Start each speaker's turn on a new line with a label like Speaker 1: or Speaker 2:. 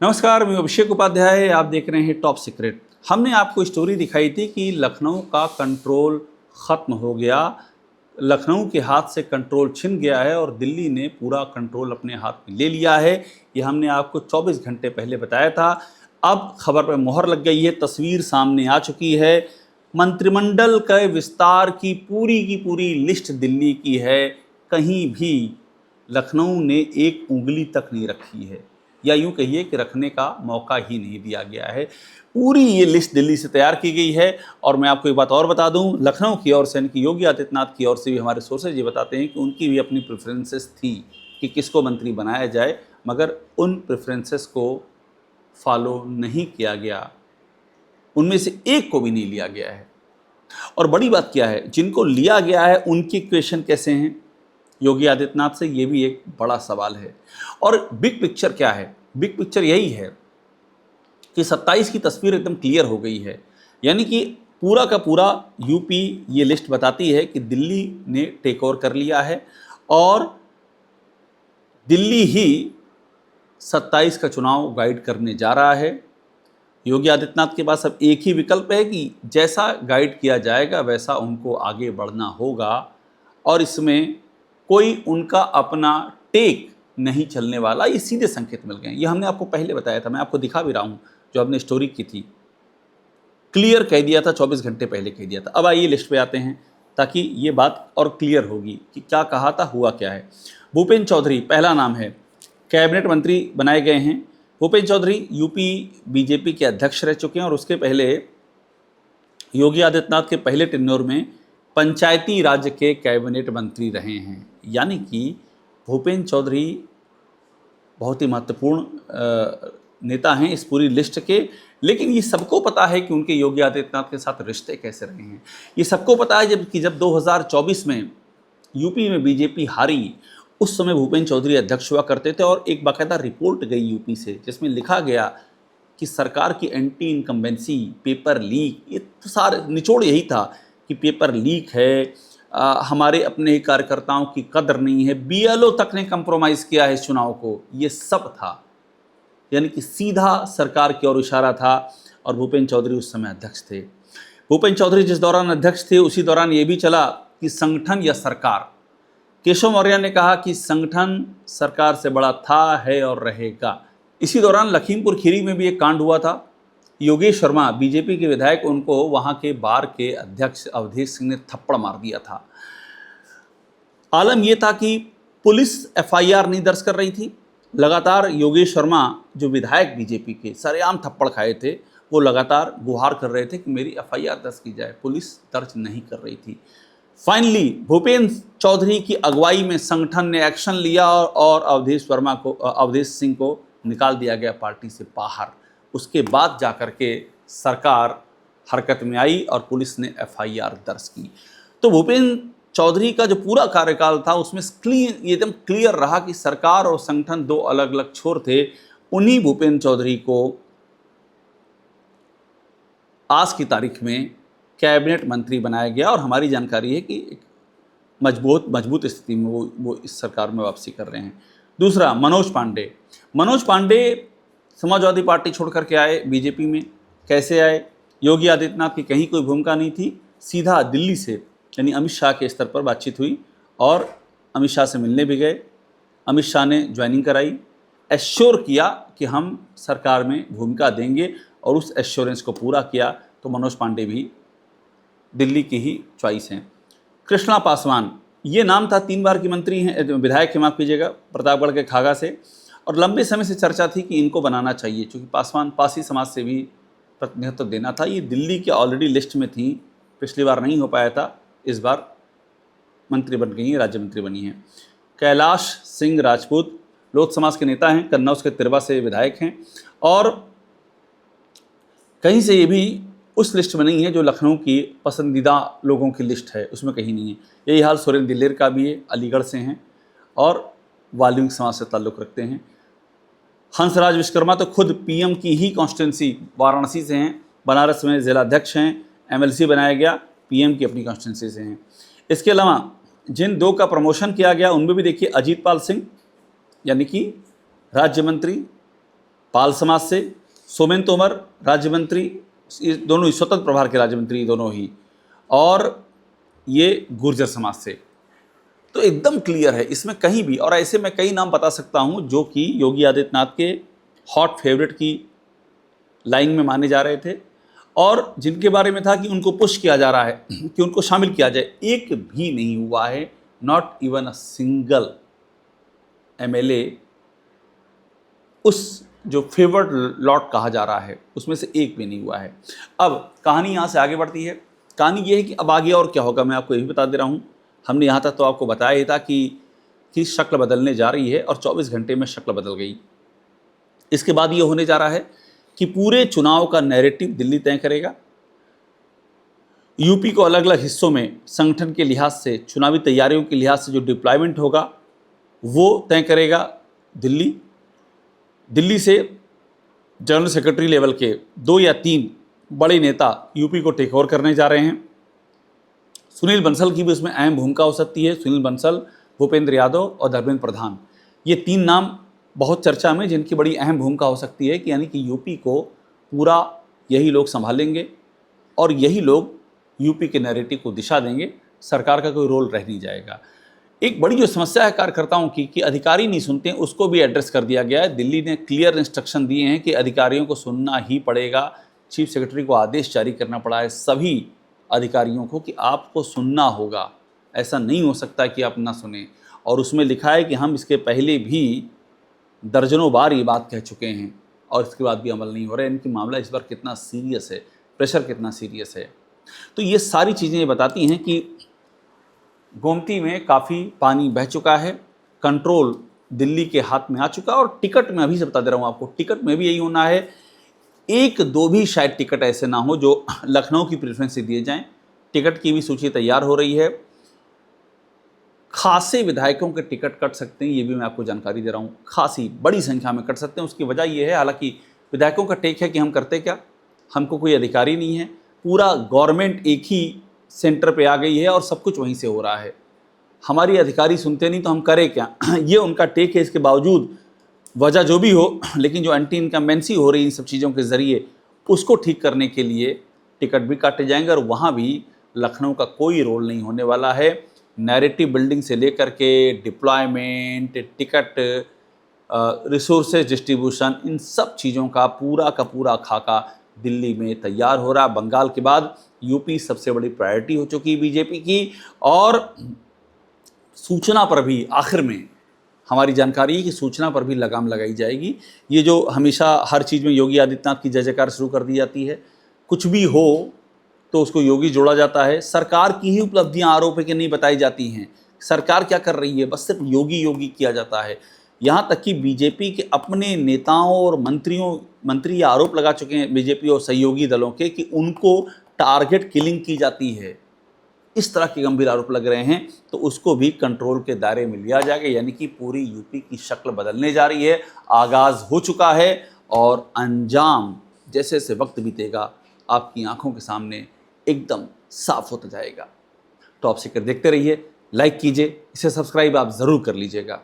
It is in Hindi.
Speaker 1: नमस्कार, मैं अभिषेक उपाध्याय। आप देख रहे हैं टॉप सीक्रेट। हमने आपको स्टोरी दिखाई थी कि लखनऊ का कंट्रोल ख़त्म हो गया, लखनऊ के हाथ से कंट्रोल छिन गया है और दिल्ली ने पूरा कंट्रोल अपने हाथ में ले लिया है। ये हमने आपको 24 घंटे पहले बताया था। अब खबर पर मोहर लग गई है, तस्वीर सामने आ चुकी है। मंत्रिमंडल के विस्तार की पूरी लिस्ट दिल्ली की है। कहीं भी लखनऊ ने एक उंगली तक नहीं रखी है, या यूँ कहिए कि रखने का मौका ही नहीं दिया गया है। पूरी ये लिस्ट दिल्ली से तैयार की गई है। और मैं आपको एक बात और बता दूं, लखनऊ की ओर से यानी कि योगी आदित्यनाथ की ओर से भी हमारे सोर्सेज ये बताते हैं कि उनकी भी अपनी प्रेफरेंसेस थी कि किसको मंत्री बनाया जाए, मगर उन प्रेफरेंसेस को फॉलो नहीं किया गया, उनमें से एक को भी नहीं लिया गया है। और बड़ी बात क्या है, जिनको लिया गया है उनकी इक्वेशन कैसे हैं योगी आदित्यनाथ से, ये भी एक बड़ा सवाल है। और बिग पिक्चर क्या है? बिग पिक्चर यही है कि 27 की तस्वीर एकदम क्लियर हो गई है। यानी कि पूरा का पूरा यूपी ये लिस्ट बताती है कि दिल्ली ने टेक ओवर कर लिया है और दिल्ली ही 27 का चुनाव गाइड करने जा रहा है। योगी आदित्यनाथ के पास अब एक ही विकल्प है कि जैसा गाइड किया जाएगा वैसा उनको आगे बढ़ना होगा, और इसमें कोई उनका अपना टेक नहीं चलने वाला। ये सीधे संकेत मिल गए। ये हमने आपको पहले बताया था, मैं आपको दिखा भी रहा हूँ, जो हमने स्टोरी की थी, क्लियर कह दिया था, 24 घंटे पहले कह दिया था। अब आइए लिस्ट पे आते हैं ताकि ये बात और क्लियर होगी कि क्या कहा था, हुआ क्या है। भूपेंद्र चौधरी पहला नाम है, कैबिनेट मंत्री बनाए गए हैं। भूपेंद्र चौधरी यूपी बीजेपी के अध्यक्ष रह चुके हैं और उसके पहले योगी आदित्यनाथ के पहले टेन्योर में पंचायती राज्य के कैबिनेट मंत्री रहे हैं। यानी कि भूपेंद्र चौधरी बहुत ही महत्वपूर्ण नेता हैं इस पूरी लिस्ट के। लेकिन ये सबको पता है कि उनके योगी आदित्यनाथ के साथ रिश्ते कैसे रहे हैं। ये सबको पता है जब 2024 में यूपी में बीजेपी हारी, उस समय भूपेंद्र चौधरी अध्यक्ष हुआ करते थे और एक बाकायदा रिपोर्ट गई यूपी से जिसमें लिखा गया कि सरकार की एंटी इनकम्बेंसी, पेपर लीक, ये तो सारे निचोड़ यही था कि पेपर लीक है, हमारे अपने कार्यकर्ताओं की कदर नहीं है, बीएलओ तक ने कंप्रोमाइज़ किया है इस चुनाव को, ये सब था। यानी कि सीधा सरकार की ओर इशारा था। और भूपेंद्र चौधरी उस समय अध्यक्ष थे। भूपेंद्र चौधरी जिस दौरान अध्यक्ष थे उसी दौरान ये भी चला कि संगठन या सरकार। केशव मौर्य ने कहा कि संगठन सरकार से बड़ा था, है और रहेगा। इसी दौरान लखीमपुर खीरी में भी एक कांड हुआ था। योगेश शर्मा बीजेपी के विधायक, उनको वहाँ के बार के अध्यक्ष अवधेश सिंह ने थप्पड़ मार दिया था। आलम यह था कि पुलिस एफआईआर नहीं दर्ज कर रही थी। लगातार योगेश शर्मा जो विधायक बीजेपी के सरेआम थप्पड़ खाए थे, वो लगातार गुहार कर रहे थे कि मेरी एफआईआर दर्ज की जाए, पुलिस दर्ज नहीं कर रही थी। फाइनली भूपेंद्र चौधरी की अगुवाई में संगठन ने एक्शन लिया और अवधेश सिंह को निकाल दिया गया पार्टी से बाहर। उसके बाद जाकर के सरकार हरकत में आई और पुलिस ने एफआईआर दर्ज की। तो भूपेंद्र चौधरी का जो पूरा कार्यकाल था उसमें एकदम क्लियर रहा कि सरकार और संगठन दो अलग अलग छोर थे। उन्हीं भूपेंद्र चौधरी को आज की तारीख में कैबिनेट मंत्री बनाया गया और हमारी जानकारी है कि एक मजबूत स्थिति में वो इस सरकार में वापसी कर रहे हैं। दूसरा, मनोज पांडे समाजवादी पार्टी छोड़ करके आए बीजेपी में। कैसे आए? योगी आदित्यनाथ की कहीं कोई भूमिका नहीं थी। सीधा दिल्ली से यानी अमित शाह के स्तर पर बातचीत हुई और अमित शाह से मिलने भी गए। अमित शाह ने ज्वाइनिंग कराई, एश्योर किया कि हम सरकार में भूमिका देंगे और उस एश्योरेंस को पूरा किया। तो मनोज पांडे भी दिल्ली की ही चॉइस हैं। कृष्णा पासवान, ये नाम था, 3 बार की मंत्री हैं, विधायक है, माफ़ कीजिएगा, प्रतापगढ़ के खागा से। और लंबे समय से चर्चा थी कि इनको बनाना चाहिए क्योंकि पासवान पासी समाज से भी प्रतिनिधित्व देना था। ये दिल्ली के ऑलरेडी लिस्ट में थी, पिछली बार नहीं हो पाया था, इस बार मंत्री बन गई हैं, राज्य मंत्री बनी हैं। कैलाश सिंह राजपूत लोक समाज के नेता हैं, कन्नौज के तिरवा से विधायक हैं और कहीं से ये भी उस लिस्ट में नहीं है जो लखनऊ की पसंदीदा लोगों की लिस्ट है, उसमें कहीं नहीं है। यही हाल सुरेंद्र दिलेर का भी है, अलीगढ़ से हैं और वाल्मीकि समाज से ताल्लुक़ रखते हैं। हंसराज विश्वकर्मा तो खुद पीएम की ही कॉन्स्टिट्यूंसी वाराणसी से हैं, बनारस में जिलाध्यक्ष हैं, एमएलसी बनाया गया, पीएम की अपनी कॉन्स्टिट्यूंसी से हैं। इसके अलावा जिन 2 का प्रमोशन किया गया उनमें भी देखिए, अजीत पाल सिंह यानी कि राज्य मंत्री पाल समाज से सोमेन तोमर राज्य मंत्री, ये दोनों ही स्वतंत्र प्रभार के राज्य मंत्री दोनों ही, और ये गुर्जर समाज से। तो एकदम क्लियर है इसमें कहीं भी, और ऐसे मैं कई नाम बता सकता हूं जो कि योगी आदित्यनाथ के हॉट फेवरेट की लाइन में माने जा रहे थे और जिनके बारे में था कि उनको पुश किया जा रहा है कि उनको शामिल किया जाए। एक भी नहीं हुआ है, not even a single MLA उस जो फेवर्ड लॉट कहा जा रहा है उसमें से एक भी नहीं हुआ है। अब कहानी यहाँ से आगे बढ़ती है। कहानी ये है कि अब आगे और क्या होगा मैं आपको ये भी बता दे रहा हूँ। हमने यहाँ तक तो आपको बताया ही था कि शक्ल बदलने जा रही है और 24 घंटे में शक्ल बदल गई। इसके बाद ये होने जा रहा है कि पूरे चुनाव का नैरेटिव दिल्ली तय करेगा। यूपी को अलग अलग हिस्सों में संगठन के लिहाज से, चुनावी तैयारियों के लिहाज से जो डिप्लॉयमेंट होगा वो तय करेगा दिल्ली। दिल्ली से जनरल सेक्रेटरी लेवल के 2 या 3 बड़े नेता यूपी को टेक ओवर करने जा रहे हैं। सुनील बंसल की भी उसमें अहम भूमिका हो सकती है। सुनील बंसल, भूपेंद्र यादव और धर्मेंद्र प्रधान, ये 3 नाम बहुत चर्चा में, जिनकी बड़ी अहम भूमिका हो सकती है कि यानी कि यूपी को पूरा यही लोग संभालेंगे और यही लोग यूपी के नैरेटिव को दिशा देंगे। सरकार का कोई रोल रह नहीं जाएगा। एक बड़ी जो समस्या है कार्यकर्ताओं की कि अधिकारी नहीं सुनते हैं, उसको भी एड्रेस कर दिया गया है। दिल्ली ने क्लियर इंस्ट्रक्शन दिए हैं कि अधिकारियों को सुनना ही पड़ेगा। चीफ सेक्रेटरी को आदेश जारी करना पड़ा है सभी अधिकारियों को कि आपको सुनना होगा, ऐसा नहीं हो सकता कि आप ना सुने। और उसमें लिखा है कि हम इसके पहले भी दर्जनों बार ये बात कह चुके हैं और इसके बाद भी अमल नहीं हो रहा है। इनकी मामला इस बार कितना सीरियस है, प्रेशर कितना सीरियस है। तो ये सारी चीज़ें ये बताती हैं कि गोमती में काफ़ी पानी बह चुका है, कंट्रोल दिल्ली के हाथ में आ चुका है। और टिकट में अभी से बता दे रहा हूँ आपको, टिकट में भी यही होना है। 1-2 भी शायद टिकट ऐसे ना हो जो लखनऊ की प्रेफरेंस से दिए जाएं। टिकट की भी सूची तैयार हो रही है। खासे विधायकों के टिकट कट सकते हैं, ये भी मैं आपको जानकारी दे रहा हूँ। खासी बड़ी संख्या में कट सकते हैं। उसकी वजह ये है, हालांकि विधायकों का टेक है कि हम करते क्या, हमको कोई अधिकारी नहीं है, पूरा गवर्नमेंट एक ही सेंटर पे आ गई है और सब कुछ वहीं से हो रहा है, हमारी अधिकारी सुनते नहीं तो हम करें क्या। ये उनका टेक है। इसके बावजूद वजह जो भी हो, लेकिन जो एंटी इनकम्बेंसी हो रही इन सब चीज़ों के ज़रिए, उसको ठीक करने के लिए टिकट भी काटे जाएंगे और वहाँ भी लखनऊ का कोई रोल नहीं होने वाला है। नैरेटिव बिल्डिंग से लेकर के डिप्लॉयमेंट, टिकट, रिसोर्सेज डिस्ट्रीब्यूशन, इन सब चीज़ों का पूरा खाका दिल्ली में तैयार हो रहा है। बंगाल के बाद यूपी सबसे बड़ी प्रायोरिटी हो चुकी है बीजेपी की। और सूचना पर भी आखिर में हमारी जानकारी है कि सूचना पर भी लगाम लगाई जाएगी। ये जो हमेशा हर चीज़ में योगी आदित्यनाथ की जय जयकार शुरू कर दी जाती है, कुछ भी हो तो उसको योगी जोड़ा जाता है। सरकार की ही उपलब्धियां आरोप है कि नहीं बताई जाती हैं, सरकार क्या कर रही है, बस सिर्फ योगी योगी किया जाता है। यहाँ तक कि बीजेपी के अपने नेताओं और मंत्री आरोप लगा चुके हैं बीजेपी और सहयोगी दलों के कि उनको टारगेट किलिंग की जाती है। इस तरह के गंभीर आरोप लग रहे हैं, तो उसको भी कंट्रोल के दायरे में लिया जाएगा। यानी कि पूरी यूपी की शक्ल बदलने जा रही है, आगाज़ हो चुका है और अंजाम जैसे जैसे वक्त बीतेगा आपकी आंखों के सामने एकदम साफ होता जाएगा। टॉप सीक्रेट देखते रहिए, लाइक कीजिए, इसे सब्सक्राइब आप ज़रूर कर लीजिएगा।